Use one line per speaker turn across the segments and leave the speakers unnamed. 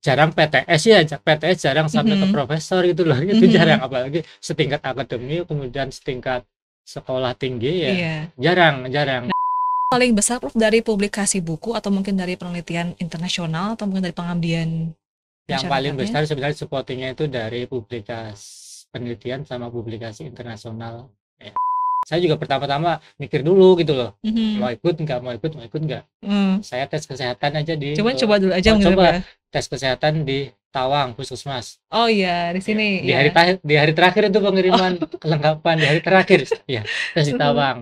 jarang PTS ya, PTS jarang sampai ke
Mhm.
profesor gitu loh. Itu jarang,
Mhm.
apalagi setingkat akademi, kemudian setingkat sekolah tinggi ya,
Iya.
jarang jarang.
Paling besar Prof dari publikasi buku atau mungkin dari penelitian internasional atau mungkin dari pengabdian
Yang paling
masyarakatnya?
besar sebenarnya supportingnya itu dari publikasi penelitian sama publikasi internasional ya. Saya juga pertama-tama mikir dulu gitu loh,
Mhm.
mau ikut nggak.
Mmm.
Saya tes kesehatan aja di
Coba coba dulu aja
oh
mungkin Prof
coba
ya?
tes kesehatan di Tawang Puskesmas.
Oh iya, di
Ya,
sini, iya.
di hari terakhir itu pengiriman
Oh.
kelengkapan di hari terakhir ya, tes di
Mhm.
Tawang.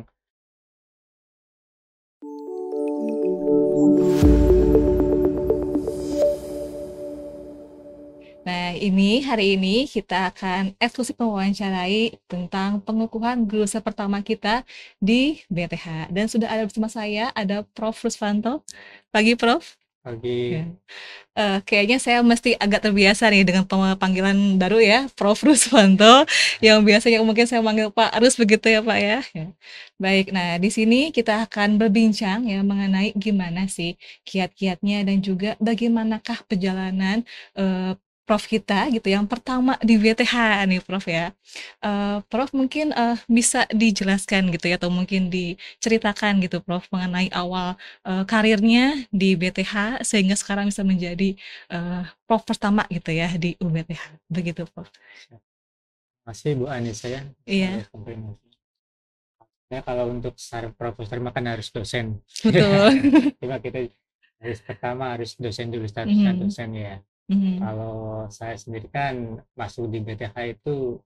Nah, hari ini kita akan eksklusif mewawancarai tentang pengukuhan lulusan pertama kita di BTH. Dan sudah ada bersama saya, ada Prof. Rusfanto. Pagi, Prof.
Lagi
Ya. Kayaknya saya mesti agak terbiasa nih dengan panggilan baru ya, Prof. Rusfanto, yang biasanya mungkin saya manggil Pak Rus begitu ya, Pak ya. Ya. Baik, nah di sini kita akan berbincang ya mengenai gimana sih kiat-kiatnya dan juga bagaimanakah perjalanan eh, Prof kita gitu yang pertama di BTH nih Prof ya. Prof mungkin bisa dijelaskan gitu ya atau mungkin diceritakan gitu Prof mengenai awal karirnya di BTH sehingga sekarang bisa menjadi Prof pertama gitu ya di UBTH begitu Prof.
masih Bu Anissa ya, saya
Iya,
konfirmasi. Ya kalau untuk saraf profesor mah kan harus dosen.
betul.
Cuma kita harus pertama harus dosen dulu, statusnya
Mhm,
dosen ya.
mhm.
Kalau saya sendiri kan masuk di BTH itu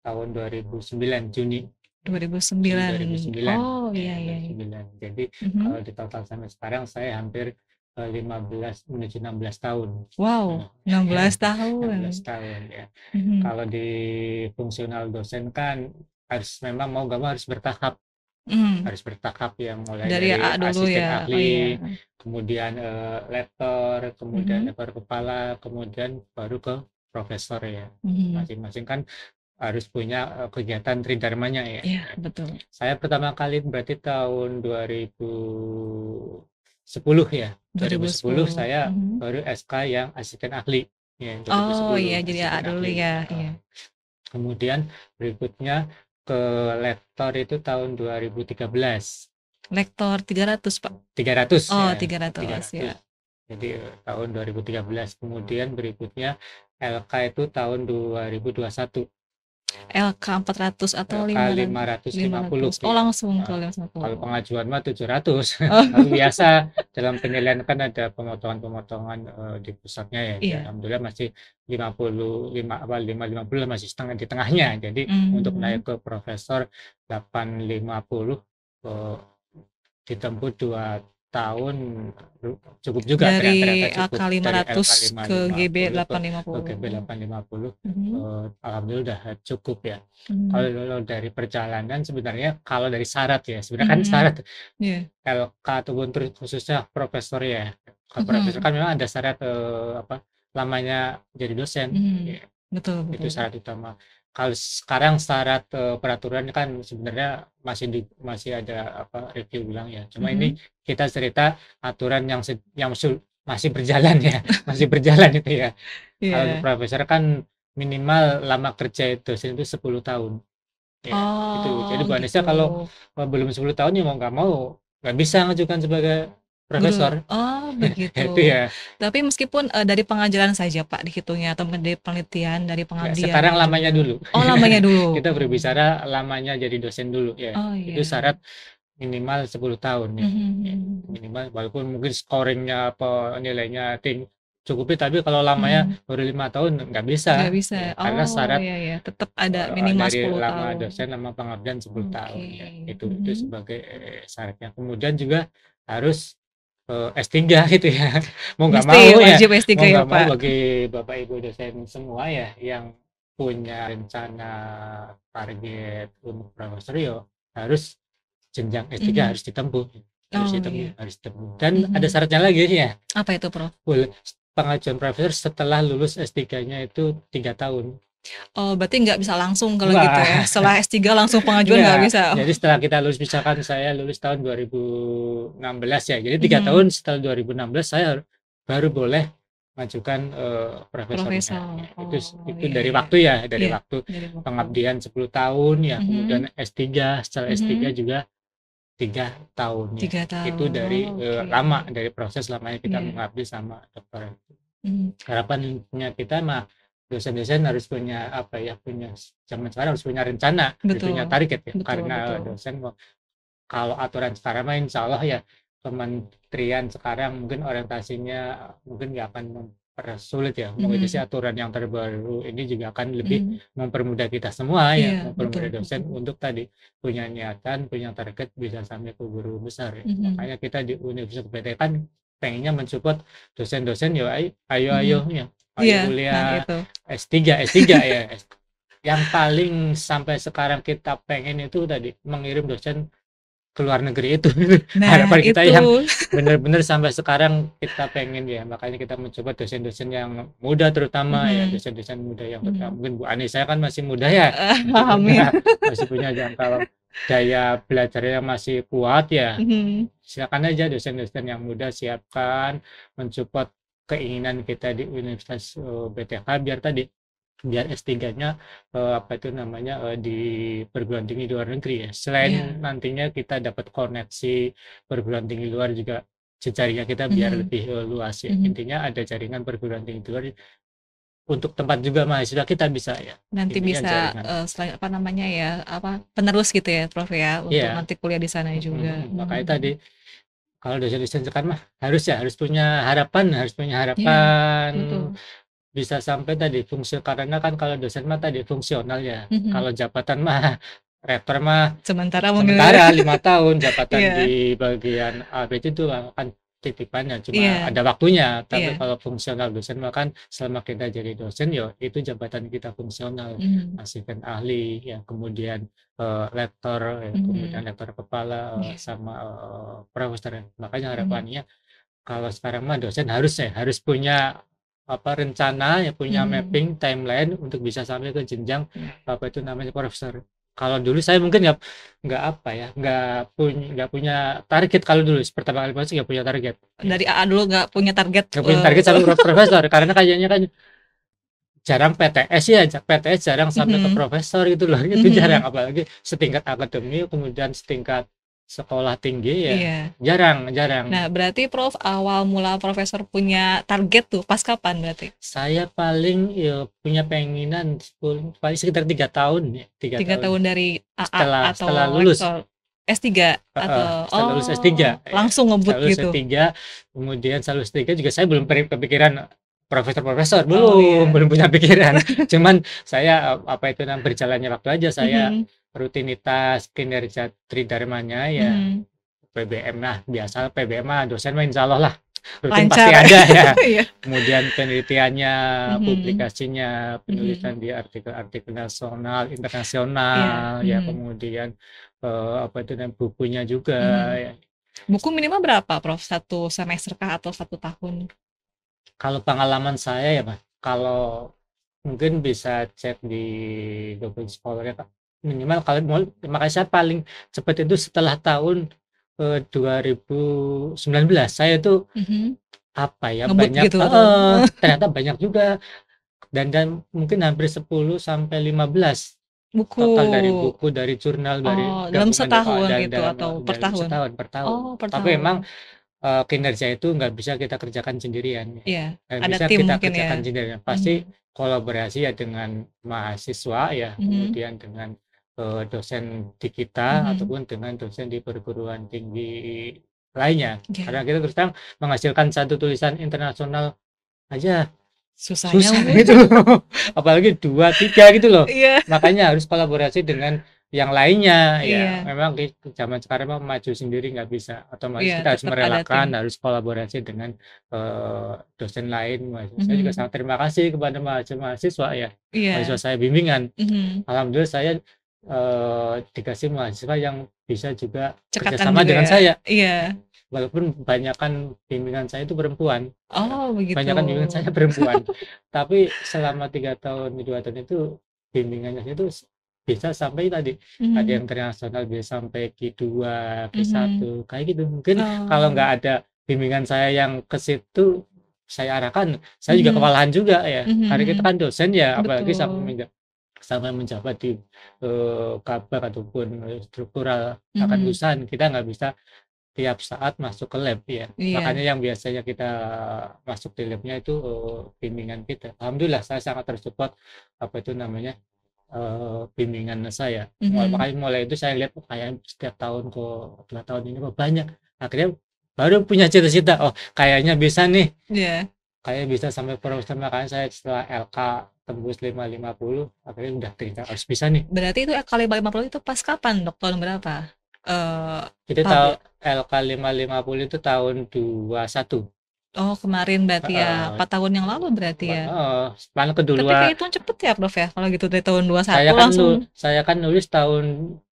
tahun 2009 Juni
2009.
2009
Oh
ya
iya iya iya.
2009. Jadi
Mhm.
kalau di total sampai sekarang saya hampir 15 menuju 16 tahun.
Wow, 16
16
tahun.
tahun ya.
Mhm.
Kalau di fungsional dosen kan harus memang mau gak mau
Mhm.
harus bertahap yang mulai
Dari
dari
A dulu
asisten
ya. Oh iya.
ahli, kemudian lektor, kemudian
Mhm.
lektor kepala, kemudian baru ke profesor ya.
Mhm.
Masing-masing kan harus punya kegiatan tridharmanya ya.
Iya, betul.
Saya pertama kali berarti tahun 2010 ya. 2010
2010.
saya
Mhm.
baru SK yang asisten ahli. Ya,
Oh iya,
2010
jadi A
asisten
dulu
ahli.
ya. Iya.
Kemudian berikutnya ke lektor itu tahun 2013.
Lektor 300 Pak.
300
Oh,
ya,
300
300.
ya.
Jadi tahun 2013. Kemudian berikutnya LK itu tahun 2021.
LK 400 atau
LK 550
500. Oh,
ya.
langsung ke
Nah, kalau
550.
pengajuan mah 700. Tapi
Oh,
biasa dalam penilaian kan ada pemotongan-pemotongan di pusatnya ya. Jadi
iya.
alhamdulillah masih 55 apa 550 masih setengah di tengahnya. Jadi untuk naik
Mmm.
ke profesor 850 eh, ditempuh 2 tahun cukup juga, ternyata
Dari LK
cukup dari LK
500 ke GB
550 ke
850.
GB 850.
Mhm.
Alhamdulillah udah cukup ya.
Mhm.
Kalau dari perjalanan sebenarnya, kalau dari syarat ya sebenarnya kan
Mhm.
syarat
Iya.
LK ataupun terus khususnya profesor ya. Kalau profesor
Mhm.
kan memang ada syarat apa lamanya jadi dosen
Mhm.
ya,
Betul
itu
betul.
syarat utama. Kalau sekarang syarat peraturan kan sebenarnya masih ada apa review ulang ya. Cuma ini
Mhm.
kita cerita aturan yang masih berjalan ya, masih berjalan itu ya. Kalau untuk
Iya.
profesor kan minimal lama kerja dosen itu 10 tahun. Ya, itu. Jadi
Oh,
Bu
gitu.
Anissa kalau belum 10 tahun ya mau nggak mau nggak bisa ngajukan sebagai
Guru.
profesor.
Oh, begitu.
Itu ya.
Tapi meskipun, dari pengajaran saja Pak dihitungnya atau mungkin dari penelitian, dari
Nggak, sekarang
pengabdiannya
lamanya
juga?
dulu.
Oh, lamanya dulu?
Kita
Oh.
berbicara lamanya jadi dosen dulu ya.
Oh,
Itu
iya.
syarat minimal 10 tahun ya.
Mhm
Ya,
mhm mhm.
minimal walaupun mungkin scoringnya apa nilainya cukupi, tapi kalau lamanya
Mhm.
baru 5 tahun nggak bisa
Nggak bisa?
ya, karena
Oh,
syarat
iya ya, tetap ada minimal
dari
10
lama
tahun.
dosen lama pengabdian 10 tahun
Oke.
ya. Itu
Mhm.
sebagai syaratnya. Kemudian juga harus S3 gitu ya. Mau nggak
Mesti
mau ya,
wajib S3
mau
ya,
nggak mau
Pak?
bagi Bapak Ibu dosen semua ya yang punya rencana target untuk profesor yo harus jenjang S3
Mhm.
harus ditempuh.
Oh, iya.
Harus ditempuh. Dan ada
Mhm.
syaratnya lagi ya.
Apa itu, Prof?
Boleh pengajuan profesor setelah lulus S3-nya itu 3 tahun.
Oh, berarti nggak bisa langsung kalau gitu
Wah,
ya? Setelah S3 langsung pengajuan nggak
enggak.
bisa? Oh.
Jadi setelah kita lulus, misalkan saya lulus tahun 2016 ya. Jadi 3 tahun
Mhm.
setelah 2016 saya baru boleh majukan profesornya.
Profesor.
Ya,
Oh,
itu
iya
dari
iya.
waktu ya, dari
Iya,
waktu
dari waktu.
pengabdian 10 tahun ya, kemudian
Mhm,
S3, setelah S3
mhm.
juga 3 tahun ya.
3
Itu
tahun.
dari
Oh, oke.
lama, dari proses lamanya kita
Iya.
mengabdi sama dokter.
Mhm.
Harapannya kita mah dosen-dosen harus punya apa ya, punya zaman sekarang harus punya rencana, punya
Betul.
target ya.
Betul
Karena
betul.
dosen kalau aturan sekarang mah insya Allah ya, kementerian sekarang mungkin orientasinya mungkin nggak akan mempersulit ya mengikuti
Mhm,
aturan yang terbaru ini, juga akan lebih
mhm.
mempermudah kita semua ya,
Iya, betul
mempermudah dosen
betul.
untuk tadi punya niatan, punya target bisa sampai ke guru besar ya.
Mhm,
Makanya kita di Universitas PT kan pengennya mensupport dosen-dosen ya, ayo ayo ayo
mhm.
ya, ayo
Iya, nah
kuliah
itu.
S3 ya. Yang paling sampai sekarang kita pengen itu tadi mengirim dosen ke luar negeri itu.
Nah
Harapan kita
itu.
yang benar-benar sampai sekarang kita pengen ya, makanya kita mencoba dosen-dosen yang muda, terutama ya
Mhm,
dosen-dosen muda yang terutama
mhm.
mungkin Bu Ani saya kan masih muda ya, masih punya
Amin.
masih punya jangka daya belajar yang masih kuat ya.
Mhm,
Silakan aja dosen-dosen yang muda, siapkan mensupport keinginan kita di Universitas BTH, biar S3-nya apa itu namanya di perguruan tinggi luar negeri ya. Selain
iya.
nantinya kita dapat koneksi perguruan tinggi luar, juga jejaringnya kita biar
Mhm,
lebih luas ya.
mhm.
Intinya ada jaringan perguruan tinggi luar untuk tempat juga mahasiswa kita bisa ya.
Nanti
Intinya
bisa,
jaringan.
selain apa namanya ya, apa, penerus gitu ya, Prof, ya, untuk
Iya,
nanti kuliah di sana juga.
makanya
Mhm,
tadi kalau dosen-dosen sekarang mah harus ya, harus punya
iya,
harapan
betul.
bisa sampai tadi fungsi, karena kan kalau dosen mah tadi fungsional ya.
Mhm.
Kalau jabatan mah rektor mah
Sementara mungkin
sementara 5 tahun jabatan
iya,
di bagian ABC itu kan titipannya, cuma
iya,
ada waktunya. Tapi
iya.
kalau fungsional dosen mah kan selama kita jadi dosen ya itu jabatan kita fungsional,
Mhm,
asisten ahli ya, kemudian lektor ya, kemudian
mhm.
lektor kepala
Iya,
sama profesor ya. Makanya
mhm,
harapannya kalau sekarang mah dosen harus ya, harus punya apa rencana ya, punya
mhm.
mapping timeline untuk bisa sampai ke jenjang
Iya.
apa itu namanya profesor. Kalau dulu saya mungkin nggak apa ya, nggak punya target. Kalau dulu pertama kali masuk nggak punya target ya,
Dari AA dulu nggak punya target,
nggak punya target sampai profesor, karena kayaknya kan jarang PTS ya, PTS jarang sampai ke
mhm,
profesor gitu loh. Itu jarang,
mhm.
apalagi setingkat akademi kemudian setingkat sekolah tinggi ya,
Iya.
jarang jarang.
Nah, berarti Prof awal mula Profesor punya target tuh pas kapan berarti?
Saya paling ya punya penginan paling sekitar 3 tahun ya,
3
3 tahun
tahun dari AA
setelah
atau
setelah lulus.
lektor S3 atau
Setelah lulus S3
oh,
ya,
langsung ngebut
setelah lulus
gitu?
S3 kemudian setelah lulus S3 juga saya belum kepikiran profesor-profesor,
Oh,
belum
iya.
belum punya pikiran. Cuman saya apa itu namanya berjalannya waktu aja, saya
Mhm,
rutinitas kinerja tridharmanya ya,
mhm.
PBM lah, biasa PBM mah dosen mah insya Allah lah rutin pasti
Lancar.
ada ya.
Iya.
Kemudian penelitiannya,
Mhm,
publikasinya,
mhm.
penulisan di artikel-artikel nasional,
Iya,
internasional ya,
mhm,
kemudian apa itu namanya bukunya juga
mhm.
ya.
Buku minimal berapa Prof? 1 semester kah atau 1 tahun?
Kalau pengalaman saya ya Mas, kalau mungkin bisa cek di Google Scholar ya Kak. Minimal kalau mau, makanya saya paling cepat itu setelah tahun 2019. Saya tuh
Mhm.
apa ya,
Ngebut
banyak
gitu atau
ternyata banyak juga, dan mungkin hampir 10 sampai 15
buku?
total, dari buku, dari jurnal, dari
Oh, dalam
gabungan
setahun
dari
itu
dalam
atau per
dari
tahun?
setahun per tahun.
Oh, per
Tapi
tahun.
memang kinerja itu nggak bisa kita kerjakan sendirian ya.
Iya,
Nggak
ada
bisa
tim
kita
mungkin ya?
kerjakan sendirian. Pasti
Mhm,
kolaborasi ya dengan mahasiswa ya,
mhm,
kemudian dengan dosen di kita
mhm.
ataupun dengan dosen di perguruan tinggi lainnya. Karena
Iya,
kita terus terang menghasilkan satu tulisan internasional aja
susahnya
susah
mungkin.
gitu loh. Apalagi 2, 3 gitu loh.
Iya,
Makanya harus kolaborasi dengan yang lainnya ya.
iya,
Memang di zaman sekarang mah maju sendiri nggak bisa. Otomatis
iya,
kita harus
tetap ada tim.
merelakan, harus kolaborasi dengan dosen lain. Saya juga
Mhm,
sangat terima kasih kepada mahasiswa ya. Mahasiswa
iya,
saya bimbingan.
mhm.
Alhamdulillah saya dikasih mahasiswa yang bisa juga
Cekatan
kerjasama
juga
dengan
ya?
saya.
Iya.
Walaupun kebanyakan bimbingan saya itu perempuan,
Oh, begitu.
kebanyakan bimbingan saya perempuan, tapi selama 3 tahun, 2 tahun itu bimbingannya itu bisa sampai tadi, ada
Mhm,
yang internasional bisa sampai Q2,
mhm.
Q1, kayak gitu. Mungkin kalau
Oh,
nggak ada bimbingan saya yang ke situ, saya arahkan, saya juga
Mhm.
kewalahan juga ya,
Mhm
karena kita
mhm.
kan dosen ya, apalagi
Betul.
sampai menjabat di kabak ataupun struktural akan
Mhm.
lulusan, kita nggak bisa tiap saat masuk ke lab ya.
Iya.
Makanya yang biasanya kita masuk di labnya itu bimbingan kita. Alhamdulillah saya sangat tersupport apa itu namanya bimbingan saya.
Mhm.
Makanya mulai itu saya lihat kayak setiap tahun kok 2 tahun ini kok banyak. Akhirnya baru punya cita-cita, oh kayaknya bisa nih,
Iya.
kayak bisa sampai profesor. Makanya saya setelah LK tembus 550 akhirnya udah terima harus bisa nih.
Berarti itu kali 50 itu pas kapan, Dok? Tahun berapa?
Itu tahu
Publik.
LK 550 itu tahun 21.
Oh, kemarin berarti ya.
Heeh,
4 tahun yang lalu berarti ya.
malah
Tapi
kedua.
kehitung cepet ya, Prof ya. Kalau gitu dari tahun 21
Saya kan
langsung
saya kan nulis tahun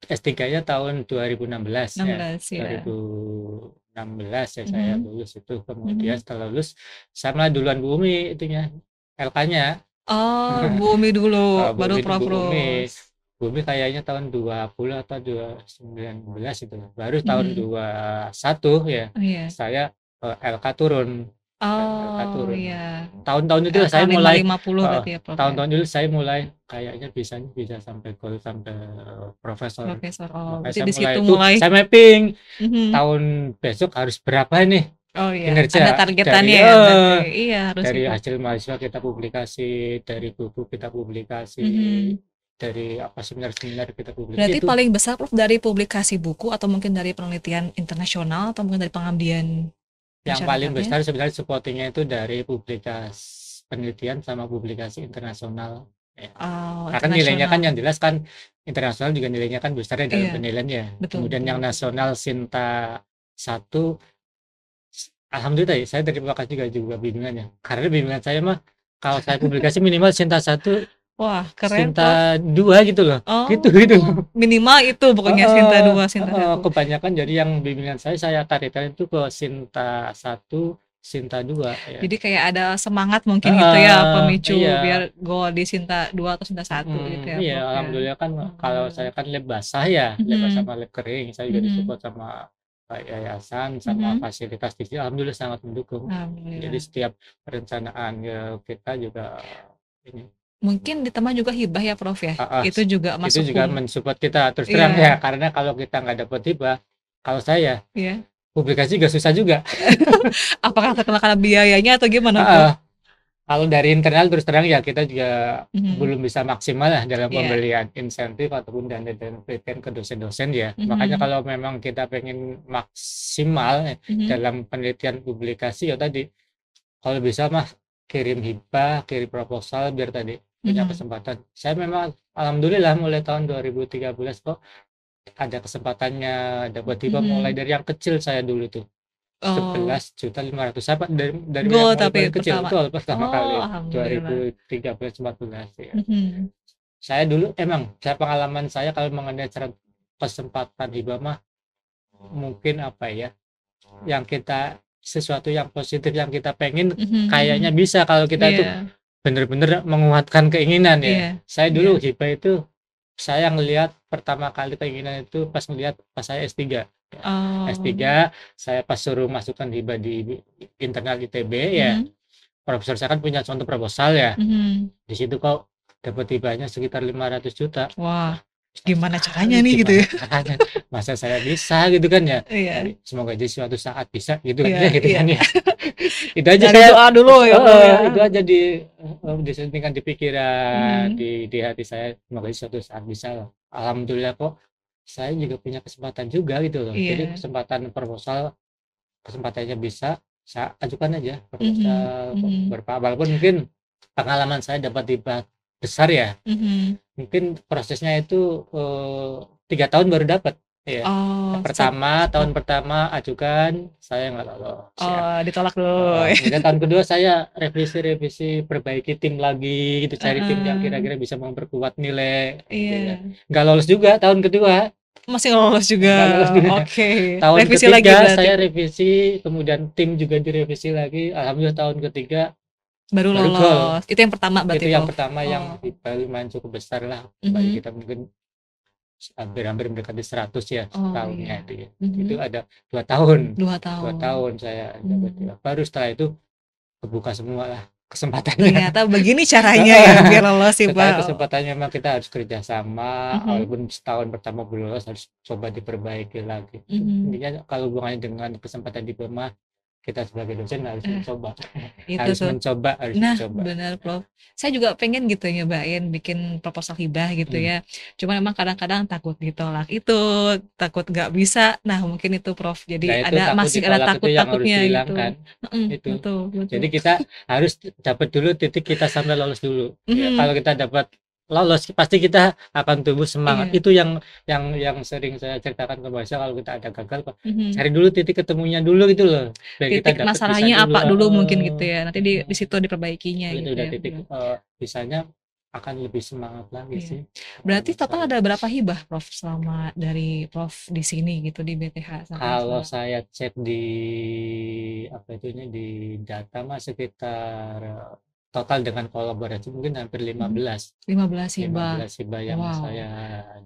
S3-nya tahun 2016 ya.
16 ya.
2016 ya saya
Mhm.
lulus itu. Kemudian
Mhm.
setelah lulus saya malah duluan Bu Umi itunya LK-nya.
Oh, Bu Umi dulu,
Bu
baru
Umi itu
Prof
Bu Umi.
Rus.
Bu Umi kayaknya tahun 20 atau 2019 itu. Baru tahun
Mhm.
21 ya
Oh iya.
saya LK turun. LK
Oh
turun.
iya.
Tahun-tahun itu
LK
saya mulai
550 berarti ya, Prof ya.
tahun-tahun dulu saya mulai kayaknya bisa sampai goal sampai profesor.
Profesor. Oh,
Makanya
berarti
saya
di
mulai
situ
itu
mulai.
saya mapping
Mhm.
tahun besok harus berapa nih
Oh iya, ada
kinerja
targetannya ya berarti. Iya, harus
dari
gitu.
hasil mahasiswa kita publikasi, dari buku kita publikasi,
Mhm.
dari apa seminar-seminar kita publikasi
Berarti
itu.
paling besar Prof dari publikasi buku atau mungkin dari penelitian internasional atau mungkin dari pengabdian
Yang paling
masyarakatnya?
besar sebenarnya supportingnya itu dari publikasi penelitian sama publikasi internasional. Ya.
Oh,
Karena nilainya kan
internasional.
yang jelas kan internasional juga nilainya kan besarnya dalam
Iya,
penilaiannya.
betul
Kemudian
betul
yang
betul.
nasional Sinta satu, alhamdulillah ya, saya terima kasih juga bimbingannya. Karena bimbingan saya mah kalau saya publikasi minimal Sinta satu,
Wah, keren Prof.
Sinta dua gitu loh. Gitu gitu.
Oh, minimal itu pokoknya Sinta 2, Sinta 1.
Kebanyakan jadi yang bimbingan saya tarikkan itu ke Sinta satu, Sinta dua ya.
Jadi kayak ada semangat mungkin gitu ya,
Iya.
pemicu biar goal di Sinta 2 atau Sinta 1 gitu ya,
Iya,
Prof ya.
alhamdulillah kan kalau saya
Alhamdulillah.
kan lab basah ya, lab basah
Mhm,
sama lab kering. Saya juga
mhm,
disupport sama yayasan, sama
mhm.
fasilitas di sini. Alhamdulillah sangat mendukung. Jadi
Alhamdulillah.
setiap perencanaan ya, kita juga ini,
Mungkin ditambah juga hibah ya, Prof ya.
ah, ah,
Itu juga
itu
masuk
juga mensupport kita. Terus terang ya,
iya,
karena kalau kita nggak dapat hibah, kalau saya
iya.
publikasi juga susah juga.
Apakah karena biayanya atau gimana,
Ah,
Prof?
ah. Kalau dari internal terus terang ya kita juga
Mhm,
belum bisa maksimal lah dalam
iya,
pembelian insentif ataupun dana penelitian ke dosen-dosen ya. Makanya
mhm,
kalau memang kita pengen maksimal
mhm,
dalam penelitian publikasi ya tadi, kalau bisa mah kirim hibah, kirim proposal biar tadi punya
mhm.
kesempatan. Saya memang alhamdulillah mulai tahun 2013 kok ada kesempatannya dapat hibah mulai
Mhm.
dari yang kecil saya dulu tuh.
Oh,
11.500.000 apa dari yang
goal
mulai
tapi
paling kecil
pertama?
betul pertama
Oh,
kali
alhamdulillah.
2013 14 ya.
Mhm,
Saya dulu emang saya pengalaman saya kalau mengenai kesempatan hibah mah mungkin apa ya, yang kita sesuatu yang positif yang kita pengen
mhm
kayaknya
mhm.
bisa kalau kita tuh
Iya,
bener-bener menguatkan keinginan ya.
iya,
Saya
iya.
dulu hibah itu saya ngelihat pertama kali keinginan itu pas ngelihat pas saya S3 ya.
Oh,
S3 saya pas suruh masukkan hibah di internal ITB ya,
mhm,
profesor saya kan punya contoh proposal ya,
mhm.
di situ kok dapat hibahnya sekitar 500 juta.
Wah,
Wah, besar
gimana caranya
sekali,
nih gitu
gimana
ya?
caranya, masa saya bisa gitu kan ya.
Iya,
Semoga aja suatu saat bisa gitu kan
iya,
ya, gitu
iya.
kan ya. Itu aja
Dari
saya
doa dulu ya, Prof ya?
itu aja disentingkan di pikiran,
Mhm,
di hati saya, semoga aja suatu saat bisa lah. Alhamdulillah kok saya juga punya kesempatan juga gitu loh. Jadi
iya,
kesempatan proposal, kesempatannya bisa, saya ajukan aja
mhm,
proposal
mhm,
walaupun mungkin pengalaman saya dapat hibah besar ya,
mhm.
mungkin prosesnya itu 3 tahun baru dapat ya.
Oh,
Tahun pertama ajukan, saya nggak lolos ya.
oh, ditolak dulu.
Kemudian tahun kedua saya revisi, perbaiki tim lagi gitu, cari tim yang
Heeh,
kira-kira bisa memperkuat nilai gitu ya.
iya.
Nggak lolos juga tahun kedua,
Masih nggak lolos juga.
nggak lolos juga.
Oke,
Tahun
revisi lagi
ketiga
berarti.
saya revisi, kemudian tim juga direvisi lagi. Alhamdulillah tahun ketiga
Baru
baru gol.
lolos. Itu yang pertama berarti,
Itu yang
Prof?
pertama yang
Oh,
lumayan cukup besar lah. Bagi
mhm.
kita mungkin hampir-hampir mendekati 100 ya
Oh,
tahunnya
iya.
itu ya. Itu
Mhm.
ada 2 tahun.
2
2
tahun.
tahun saya dapat
Mmm.
ya. Baru setelah itu kebuka semua lah kesempatannya.
Ternyata begini caranya ya biar lolos sih
Sekali
Pak.
kesempatannya memang kita harus kerjasama,
Mhm,
walaupun setahun pertama belum lolos harus coba diperbaiki lagi.
mhm.
Intinya kalau hubungannya dengan kesempatan diploma, kita sebagai dosen harus
Eh,
mencoba,
itu tuh.
harus
Nah,
mencoba.
benar, Prof. Saya juga pengen gitu nyobain bikin proposal hibah gitu
Hmm.
ya. Cuma memang kadang-kadang takut ditolak itu, takut nggak bisa. Nah, mungkin itu, Prof. Jadi
Nah itu takut
masih ada
ditolak itu yang harus
takut-takutnya gitu.
dihilangkan
Mhm,
itu.
betul, betul.
Jadi kita harus dapat dulu titik kita sampai lolos dulu. Ya,
Mhm,
kalau kita dapat lolos pasti kita akan tumbuh semangat.
iya.
Itu yang sering saya ceritakan ke Basya, kalau kita ada gagal, Pak,
Mhm.
cari dulu titik ketemunya dulu gitu loh. Biar kita
Titik
dapat bisa
masalahnya
dulu.
apa dulu mungkin gitu ya. Nanti di situ diperbaikinya
Kalau itu
gitu
udah
ya.
titik
Betul.
bisanya, akan lebih semangat lagi
Iya.
sih
Berarti
kalau
total
saya.
ada berapa hibah, Prof, selama dari Prof di sini gitu di BTH sampai
Kalau
sekarang?
saya cek di apa itu di data mas sekitar total dengan kolaborasi mungkin hampir
Mhm.
15
15 hibah.
hibah yang
Wow.
saya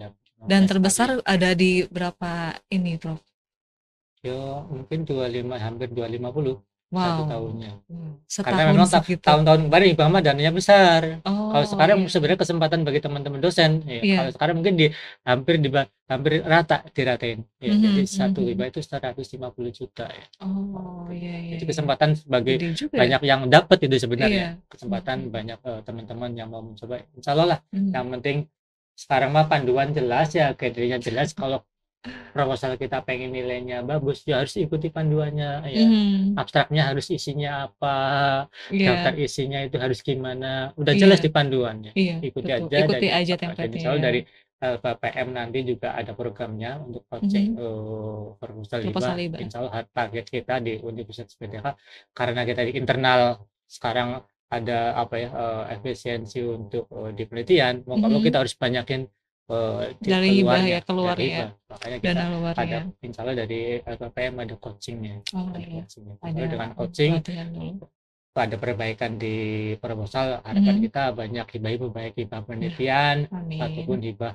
dapat
Dan
prestasi.
terbesar ada di berapa ini, Prof?
Yo mungkin 25, hampir 250 satu
Wow.
tahunnya. Karena
Setahun
memang
segitu.
tahun-tahun kemarin Ibama dananya besar. Kalau
Oh,
sekarang
iya,
sebenarnya kesempatan bagi teman-teman dosen. Ya, kalau
iya.
sekarang mungkin hampir rata diratain. Ya, jadi
Mhm,
satu
mhm.
hibah itu 150 juta ya.
Oh, iya, iya,
Itu
iya.
kesempatan bagi
Gede juga ya?
banyak yang dapat itu sebenarnya.
Iya.
Kesempatan
Mhm,
banyak teman-teman yang mau mencoba. Insya Allah lah.
mhm.
Yang penting sekarang mah panduan jelas ya, kriterianya jelas. Kalau proposal kita pengen nilainya bagus, ya harus ikuti panduannya ya.
Mhm.
Abstraknya harus isinya apa, daftar
Iya,
isinya itu harus gimana. Udah jelas
iya,
di panduannya.
iya,
Ikuti
betul.
aja dan
Ikuti aja
insya dan
template-nya
insya Allah
ya.
dari LPPM nanti juga ada programnya untuk coaching
Mhm.
proposal hibah.
Proposal hibah.
Insya Allah target kita di Universitas PTH, karena kita di internal sekarang ada apa ya, efisiensi untuk di penelitian. Mau kalau
Mhm.
kita harus banyakin
Dari hibah ya,
keluarnya
keluar
dari
ya,
hibah, makanya kita
dana
ada
luarnya.
insya Allah dari LPPM ada coachingnya.
Oh,
Ada
iya.
coachingnya. Insya
Ada
Allah dengan coaching
pelatihan dulu.
ada perbaikan di proposal, harapan
Mhm.
kita banyak hibah-hibah, baik hibah
Iya,
penelitian ataupun
amin.
hibah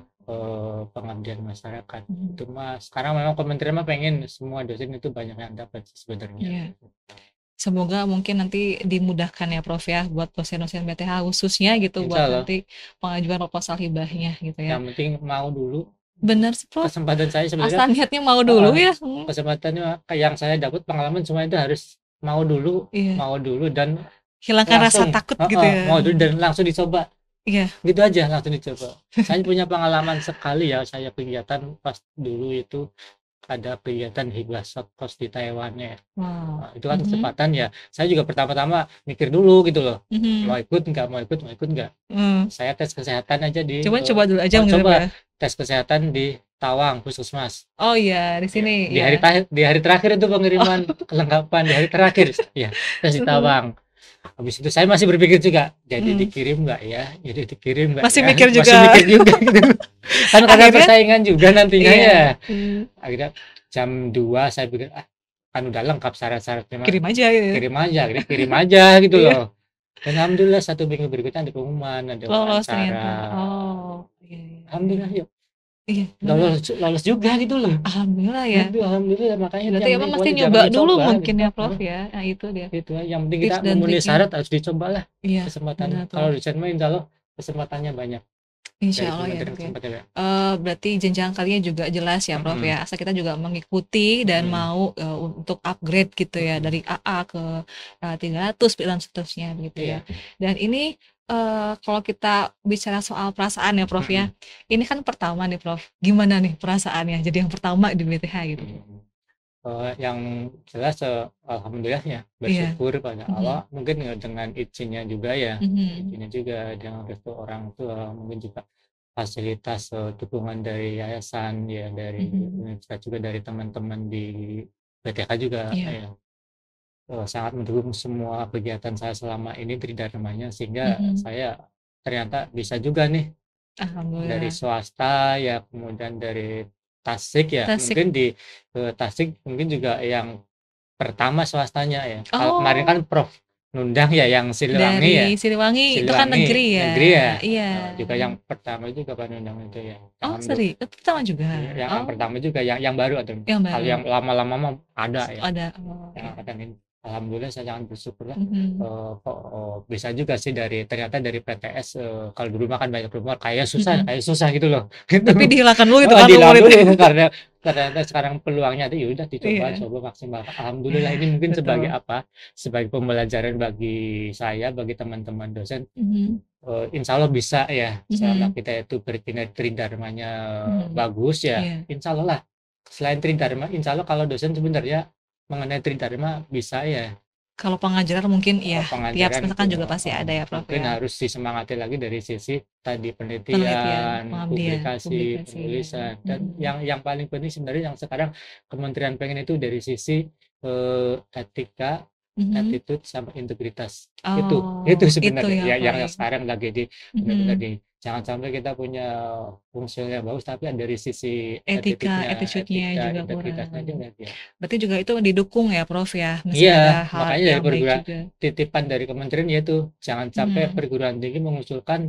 pengabdian masyarakat.
Mhm.
Itu mas sekarang memang kementerian mah pengen semua dosen itu banyak yang dapat sebenarnya.
Iya. Semoga mungkin nanti dimudahkan ya Prof ya buat dosen-dosen BTH khususnya gitu buat
Insya Allah,
nanti pengajuan proposal hibahnya gitu ya.
yang penting mau dulu.
Bener sih Prof,
Kesempatan saya sebenarnya,
asal niatnya mau dulu
heeh,
ya.
kesempatannya yang saya dapat pengalaman semua itu harus
Iya,
mau dulu dan
hilangkan rasa
langsung,
takut gitu ya.
mau dulu dan langsung dicoba.
Iya,
Gitu aja langsung dicoba. Saya punya pengalaman sekali ya, saya kegiatan pas dulu itu ada kegiatan hibah short course di Taiwan ya.
wow.
Nah, itu kan
Mhm,
kesempatan ya. Saya juga pertama-tama mikir dulu gitu loh.
mhm,
Mau ikut nggak.
mmm.
Saya tes kesehatan aja di
Cuman coba dulu aja mungkin ya, Pak,
coba
ya?
tes kesehatan di Tawang Puskesmas.
Oh iya, di
Ya,
sini ya.
di hari terakhir itu
Oh,
pengiriman kelengkapan di hari terakhir. Ya, tes di
mhm,
Tawang. Habis itu saya masih berpikir juga, jadi
mhm.
dikirim nggak ya? Jadi dikirim nggak
Masih
ya?
mikir
Masih
juga.
mikir juga gitu. Kan karena
Akhirnya
persaingan juga nantinya
iya,
ya.
mmm,
Akhirnya jam 2 saya pikir, ah kan udah lengkap syarat-syaratnya mah,
kirim aja gitu ya.
kirim aja gitu
Iya,
loh. Dan alhamdulillah 1 minggu berikutnya ada pengumuman, ada
lolos
wawancara.
ternyata. Oh, iya, iya, iya.
Alhamdulillah yuk,
Iya, bener.
lolos juga gitu loh.
Alhamdulillah ya.
Itu alhamdulillah, makanya
Berarti
yang
emang
penting
mesti
pokoknya jangan
nyoba dulu
dicoba
mungkin
gitu.
ya Prof ya. Nah itu dia
Itu yang penting kita
tips dan
memenuhi
triknya.
syarat harus dicobalah
Iya, benar
kesempatannya. Kalau
Prof.
dosen mah insya Allah kesempatannya banyak, dari
Insya Allah ya
kementerian
Prof ya.
kesempatannya.
Berarti jenjang kalinya juga jelas ya Prof
Mm-mm,
ya. Asal kita juga mengikuti dan
mm-mm,
mau untuk upgrade gitu ya
mm-mm.
dari AA ke 300 dan seterusnya gitu ya.
Iya.
Dan ini kalau kita bicara soal perasaan ya Prof ya.
Mm-mm,
Ini kan pertama nih Prof. Gimana nih perasaannya? Jadi yang pertama di BTH gitu Prof.
mm-mm. Yang jelas alhamdulillah ya,
Iya.
bersyukur pada
Mhm.
Allah, mungkin dengan izinnya juga ya,
Mhm.
izinnya juga dengan restu orang tua, mungkin juga fasilitas dukungan dari yayasan ya, dari
Mhm.
universitas juga, dari teman-teman di PTH juga
Iya.
ya, sangat mendukung semua kegiatan saya selama ini dari Dharmanya, sehingga
Mhm.
saya ternyata bisa juga nih dari
Alhamdulillah.
swasta ya, kemudian dari Tasik ya,
Tasik.
mungkin di Tasik mungkin juga yang pertama swastanya ya. Kalau kemarin kan
Oh,
Prof nundang ya yang Siliwangi ya,
dari Siliwangi itu kan negeri ya?
negeri ya,
Iya.
juga yang pertama juga kan nundang itu ya.
Oh,
Alhamdulillah,
pertama juga?
yang
Oh,
pertama juga yang baru atau
yang
kalau
baru.
yang lama-lama mah ada ya,
Ada. Oh,
yang
iya.
angkatan ini alhamdulillah saya sangat bersyukur lah.
Mhm.
Kok bisa juga sih ternyata dari PTS, kalau dulu mah kan banyak rumor
Mhm.
kayak susah gitu loh.
Tapi
Gitu.
dihilangkan dulu gitu
Oh,
kan rumor
dilawan
itu.
dulu karena ternyata sekarang peluangnya tuh ya udah dicoba
Iya.
coba maksimal. Alhamdulillah
Ya,
ini mungkin sebagai
betul.
apa? Sebagai pembelajaran bagi saya, bagi teman-teman dosen.
Mhm.
Insya Allah bisa ya selama
Mhm.
kita itu berkinerja tridharmanya
Mhm.
bagus ya.
Iya.
Insya Allah lah. Selain tridharma, insya Allah kalau dosen sebenarnya mengenai tridharma bisa ya.
Kalau pengajaran mungkin ya tiap
Pengajaran
semester
itu
kan juga pasti ada ya, Prof,
mungkin
ya.
harus disemangati lagi dari sisi tadi
Penelitian,
penelitian,
pengabdian,
publikasi,
publikasi ya.
penulisan, dan
Mhm.
yang paling penting sebenarnya yang sekarang kementerian pengen itu dari sisi etika,
Mhm.
attitude, sama integritas. Itu
Oh, itu
sebenarnya
yang
ya yang
paling
sekarang lagi di benar-benar
mhm.
di jangan sampai kita punya fungsinya bagus tapi dari sisi
Etika,
attitude-nya,
attitude-nya
etika,
juga
integritasnya
kurang.
aja nggak dia.
Berarti juga itu didukung ya, Prof, ya? Mesti
Iya,
ada hal
makanya dari
yang baik
perguruan
juga.
titipan dari kementerian yaitu jangan sampai
Mhm.
perguruan tinggi mengusulkan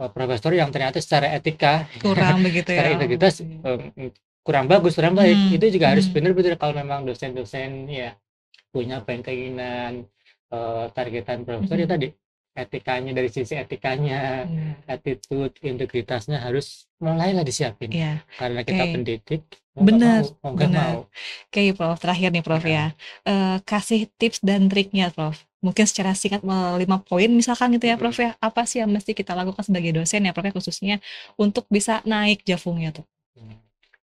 profesor yang ternyata secara etika,
Kurang begitu
secara
ya?
integritas
Oke.
kurang bagus, kurang baik.
Mhm.
Itu juga harus
Mhm.
benar-benar kalau memang dosen-dosen ya punya keinginan targetan profesor ya
Mhm.
tadi etikanya dari sisi etikanya,
Benar.
attitude, integritasnya harus mulailah disiapin.
Iya.
Karena kita
Oke.
pendidik
Bener,
mau nggak
bener.
mau.
Oke, Prof, terakhir nih, Prof,
Ya.
ya. Kasih tips dan triknya, Prof. Mungkin secara singkat 5 poin misalkan gitu ya, Prof,
Mm-mm.
ya. Apa sih yang mesti kita lakukan sebagai dosen ya, Prof, ya, khususnya untuk bisa naik jafungnya tuh?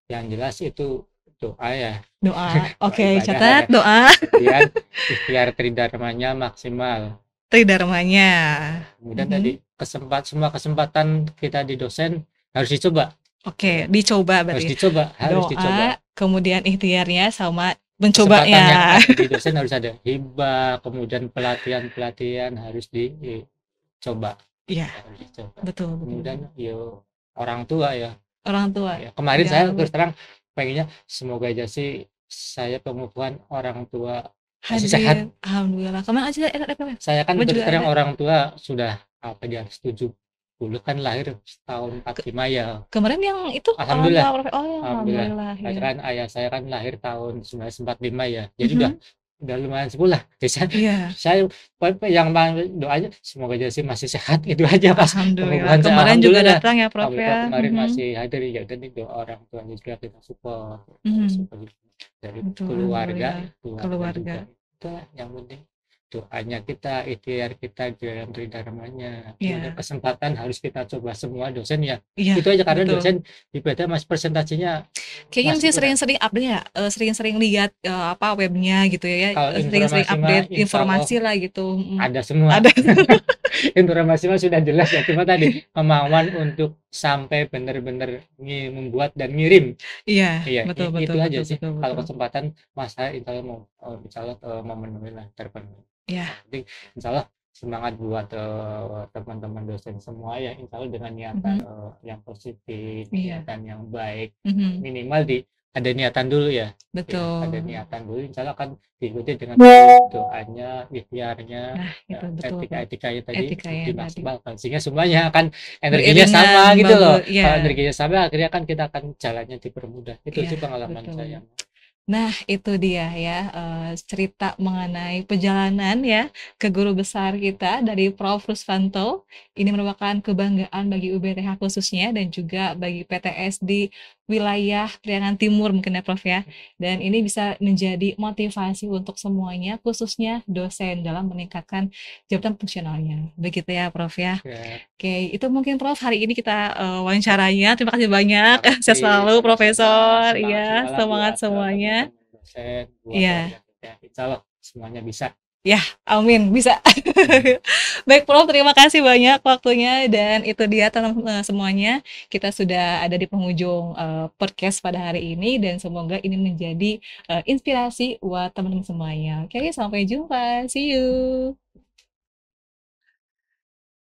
Yang jelas itu doa ya,
Doa.
doa
Oke,
ibadah
catat
ya.
doa.
Kemudian ikhtiar tridharmanya maksimal.
Tridharmanya.
Kemudian tadi
Mhm.
semua kesempatan kita di dosen harus dicoba.
Oke, dicoba
Harus
berarti.
dicoba, harus dicoba.
Doa, kemudian ikhtiarnya sama
Kesempatan yang
mencobanya.
ada di dosen harus ada. Hibah, kemudian pelatihan-pelatihan harus dicoba.
Iya,
Harus dicoba.
betul, betul.
Kemudian orang tua ya.
Orang tua,
Ya, kemarin saya
jangan lupa
terus terang pengennya semoga aja sih saya pengukuhan orang tua masih sehat.
hadir. Alhamdulillah. Kemarin aja ada, Prof.
Saya kan
Kemarin
terus
juga
terang
ada.
orang tua sudah apa dia 70 kan lahir tahun
Ke
45 ya.
kemarin yang itu orang tua
Alhamdulillah.
Prof, oh ya
Alhamdulillah.
alhamdulillah, ya.
Kan ayah saya kan lahir tahun 1945 ya. Jadi
Mhm.
udah lumayan sepuh lah. Jadi
Iya,
saya yang doanya semoga aja sih masih sehat itu aja pas
alhamdulillah.
pengukuhan saya.
Kemarin juga
Alhamdulillah.
datang ya, Prof,
Alhamdulillah
ya?
kemarin
Mhm.
masih hadir ya udah nih doa orang tuanya juga kita support.
Mhm.
Support dari
Betul,
keluarga
alhamdulillah.
juga.
Keluarga.
Itu yang penting doanya kita, ikhtiar kita dalam tridharmanya. Kemudian
Iya.
kesempatan harus kita coba semua dosen ya.
Iya,
Itu aja karena
betul.
dosen ibadah masih presentasinya
Kayaknya
masih
mesti
kurang.
sering-sering update ya, sering-sering lihat, apa, webnya gitu ya,
Kalau
sering-sering
informasi mah
update
insya Allah
informasi lah gitu, mhm.
ada semua.
Ada.
Informasi mah sudah jelas ya. Cuma tadi kemauan untuk sampai benar-benar membuat dan ngirim.
Iya,
Iya,
betul, betul,
itu aja
betul,
sih.
betul,
Kalau
betul.
kesempatan Mas saya insya Allah mau memenuhi lah terpenuhi.
Iya.
Yang penting insya Allah semangat buat teman-teman dosen semua ya insya Allah dengan niatan
Mhm.
yang positif,
Iya.
niatan yang baik.
Mhm.
Minimal ada niatan dulu ya. Ya, ada
Betul.
niatan dulu insya Allah akan diikuti dengan doanya, ikhtiarnya,
Nah, itu betul, Prof.
etika-etikanya tadi
Etikanya tadi.
dimaksimalkan sehingga semuanya akan energinya sama
Beriringan,
gitu loh.
iya.
Kalau energinya sama akhirnya kan kita akan jalannya dipermudah. Itu
Iya,
sih pengalaman
betul.
saya.
Nah, itu dia ya, cerita mengenai perjalanan ya ke guru besar kita dari Prof. Ruswanto. Ini merupakan kebanggaan bagi UBTH khususnya dan juga bagi PTS di wilayah Priangan Timur mungkin ya, Prof, ya. Dan ini bisa menjadi motivasi untuk semuanya, khususnya dosen dalam meningkatkan jabatan fungsionalnya. Begitu ya, Prof, ya.
Ya,
Oke, itu mungkin Prof hari ini kita wawancaranya. Terima kasih banyak. Sehat
makasih
selalu,
sama-sama.
Profesor.
Semangat
Iya,
jualah
semangat
buat
semuanya.
teman-teman dosen, buat
Iya,
warga kita. Insya Allah semuanya bisa.
ya, amin, bisa. Baik, Prof, terima kasih banyak waktunya dan itu dia teman-teman semuanya. Kita sudah ada di penghujung podcast pada hari ini dan semoga ini menjadi inspirasi buat teman-teman semuanya. Oke, sampai jumpa. See you.